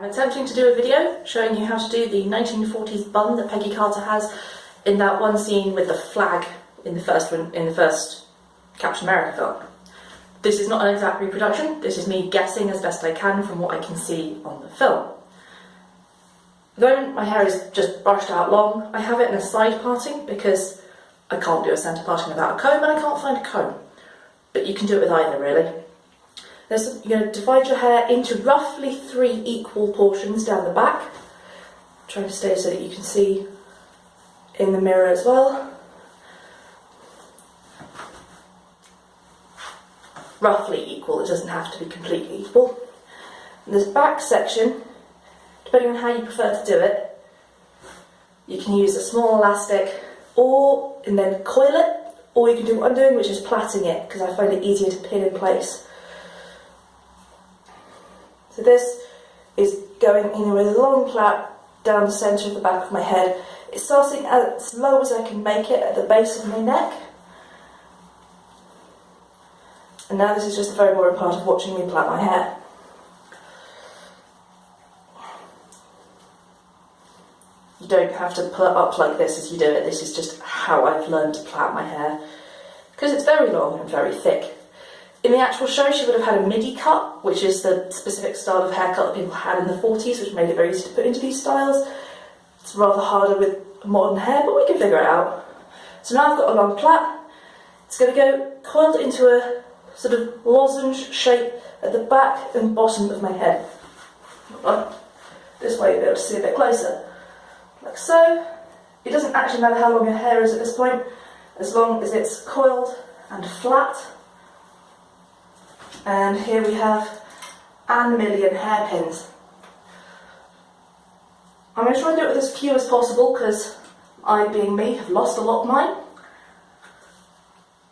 I'm attempting to do a video showing you how to do the 1940s bun that Peggy Carter has in that one scene with the flag in the first Captain America film. This is not an exact reproduction, this is me guessing as best I can from what I can see on the film. At the moment my hair is just brushed out long. I have it in a side parting because I can't do a centre parting without a comb and I can't find a comb. But you can do it with either really. You're going to divide your hair into roughly 3 equal portions down the back. Trying to stay so that you can see in the mirror as well. Roughly equal, it doesn't have to be completely equal. And this back section, depending on how you prefer to do it, you can use a small elastic and then coil it, or you can do what I'm doing, which is plaiting it, because I find it easier to pin in place. So this is going in with a long plait down the centre of the back of my head. It's starting as low as I can make it at the base of my neck. And now this is just the very boring part of watching me plait my hair. You don't have to pull it up like this as you do it. This is just how I've learned to plait my hair. Because it's very long and very thick. In the actual show, she would have had a midi cut, which is the specific style of haircut that people had in the 40s, which made it very easy to put into these styles. It's rather harder with modern hair, but we can figure it out. So now I've got a long plait. It's going to go coiled into a sort of lozenge shape at the back and bottom of my head. This way you'll be able to see a bit closer. Like so. It doesn't actually matter how long your hair is at this point, as long as it's coiled and flat. And here we have a million hairpins. I'm going to try and do it with as few as possible because I, being me, have lost a lot of mine.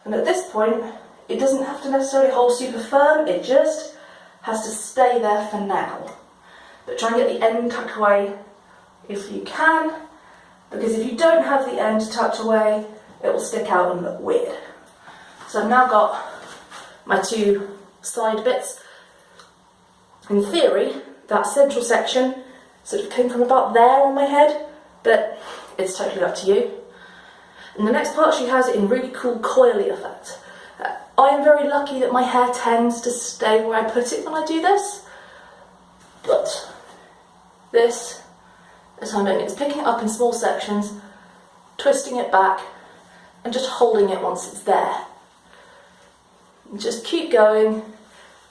And at this point, it doesn't have to necessarily hold super firm, it just has to stay there for now. But try and get the end tucked away if you can, because if you don't have the end tucked away, it will stick out and look weird. So I've now got my 2 side bits. In theory, that central section sort of came from about there on my head, but it's totally up to you. And the next part, she has it in really cool coily effect. I am very lucky that my hair tends to stay where I put it when I do this, but this is how I'm doing it. It's picking it up in small sections, twisting it back, and just holding it once it's there. Just keep going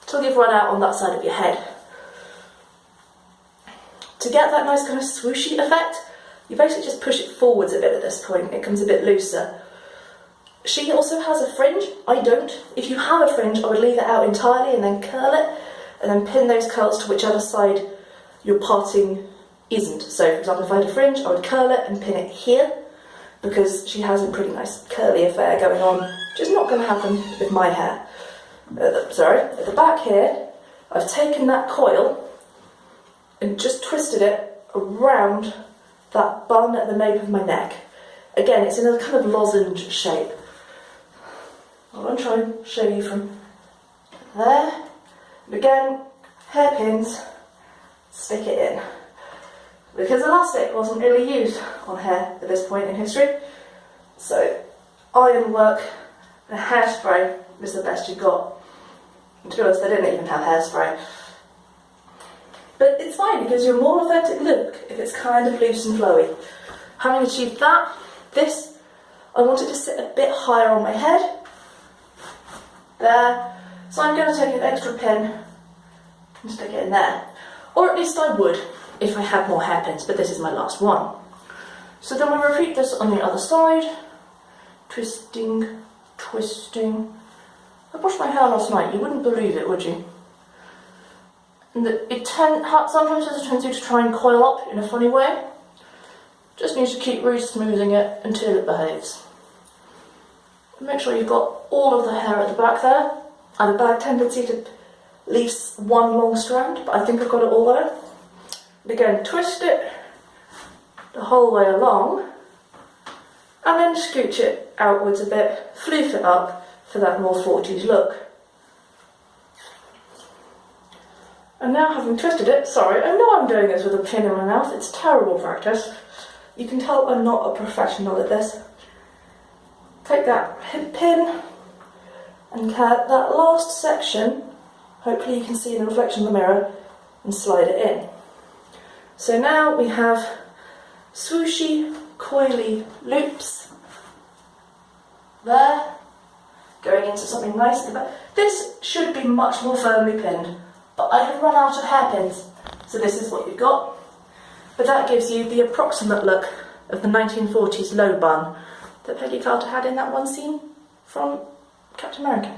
until you've run out on that side of your head. To get that nice kind of swooshy effect, you basically just push it forwards a bit at this point. It comes a bit looser. She also has a fringe. I don't. If you have a fringe, I would leave it out entirely and then curl it, and then pin those curls to whichever side your parting isn't. So, for example, if I had a fringe, I would curl it and pin it here, because she has a pretty nice curly affair going on, which is not going to happen with my hair. At the back here, I've taken that coil and just twisted it around that bun at the nape of my neck. Again, it's in a kind of lozenge shape. I'm going to try and show you from there. And again, hairpins, stick it in. Because elastic wasn't really used on hair at this point in history, so iron work and hairspray is the best you got. And to be honest, they didn't even have hairspray. But it's fine, it gives you a more authentic look if it's kind of loose and flowy. Having achieved that, I want it to sit a bit higher on my head. There. So I'm going to take an extra pin and stick it in there. Or at least I would if I had more hairpins, but this is my last one. So then we repeat this on the other side. Twisting, twisting. I brushed my hair last night, you wouldn't believe it, would you? And sometimes has a tendency to try and coil up in a funny way. Just needs to keep re-smoothing it until it behaves. Make sure you've got all of the hair at the back there. I have a bad tendency to leave one long strand, but I think I've got it all there. And again, twist it the whole way along, and then scooch it outwards a bit, floof it up for that more 40s look. And now, having twisted it, sorry, I know I'm doing this with a pin in my mouth, it's terrible practice. You can tell I'm not a professional at this. Take that pin and cut that last section, hopefully you can see in the reflection of the mirror, and slide it in. So now we have swooshy, coily loops there, going into something nice. This should be much more firmly pinned, but I have run out of hairpins, so this is what you've got. But that gives you the approximate look of the 1940s low bun that Peggy Carter had in that one scene from Captain America.